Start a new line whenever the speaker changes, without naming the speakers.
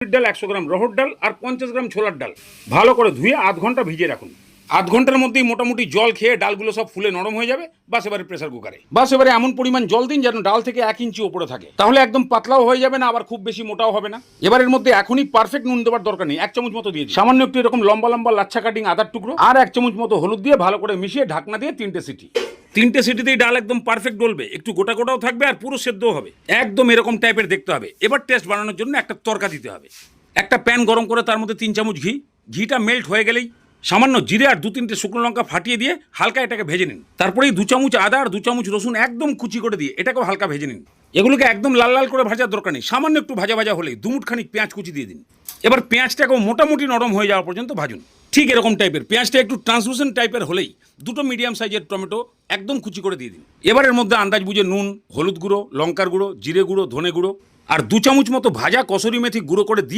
ডাল 100 গ্রাম রহর ডাল আর 50 গ্রাম ছোলার ডাল ভালো করে ধুয়ে আধ ঘন্টা ভিজিয়ে রাখুন। আধ ঘন্টার মধ্যেই মোটামুটি জল খেয়ে ডালগুলো সব ফুলে নরম হয়ে যাবে। বাস এবারে প্রেসার কুকারে এমন পরিমাণ জল দিন যেন ডাল থেকে 1 ইঞ্চি উপরে থাকে, তাহলে একদম পাতলাও হয়ে যাবে না, আবার খুব বেশি মোটাও হবে না। এবার এর মধ্যে এখনই পারফেক্ট নুন দেওয়ার দরকার নেই, 1 চামচ মতো দিয়ে দিন। সামান্য একটু এরকম লম্বা লম্বা লাচ্ছা কাটিং আদার টুকরো আর 1 চামচ মতো হলুদ দিয়ে ভালো করে মিশিয়ে ঢাকনা দিয়ে 3টে সিটি। 3টে সিটিতেই ডাল একদম পারফেক্ট গলবে, একটু গোটা গোটাও থাকবে আর পুরো সেদ্ধও হবে, একদম এরকম টাইপের দেখতে হবে। এবার টেস্ট বানানোর জন্য একটা তরকা দিতে হবে। একটা প্যান গরম করে তার মধ্যে 3 চামচ ঘি, ঘিটা মেল্ট হয়ে গেলেই সামান্য জিরে আর 2-3টে শুকনো লঙ্কা ফাটিয়ে দিয়ে হালকা এটাকে ভেজে নিন। তারপরেই 2 চামচ আদা আর 2 চামচ রসুন একদম কুচি করে দিয়ে এটাকেও হালকা ভেজে নিন। এগুলোকে একদম লাল লাল করে ভাজার দরকার নেই, সামান্য একটু ভাজা ভাজা হলেই 2 মুঠ খানিক পেঁয়াজ কুচি দিয়ে দিন। এবার পেঁয়াজটাকেও মোটামুটি নরম হয়ে যাওয়া পর্যন্ত ভাজুন। ঠিক এরকম টাইপের পেঁয়াজটা একটু ট্রান্সলুসেন্ট টাইপের হলেই 2টো মিডিয়াম সাইজের টমেটো একদম কুচি করে দিয়ে দিন। এবার এর মধ্যে আন্দাজ বুঝে নুন, হলুদ গুঁড়ো, লঙ্কার গুঁড়ো, জিরে গুঁড়ো, ধনে গুঁড়ো আর 2 চামচ মতো ভাজা কসুরি মেথি গুঁড়ো করে দিয়ে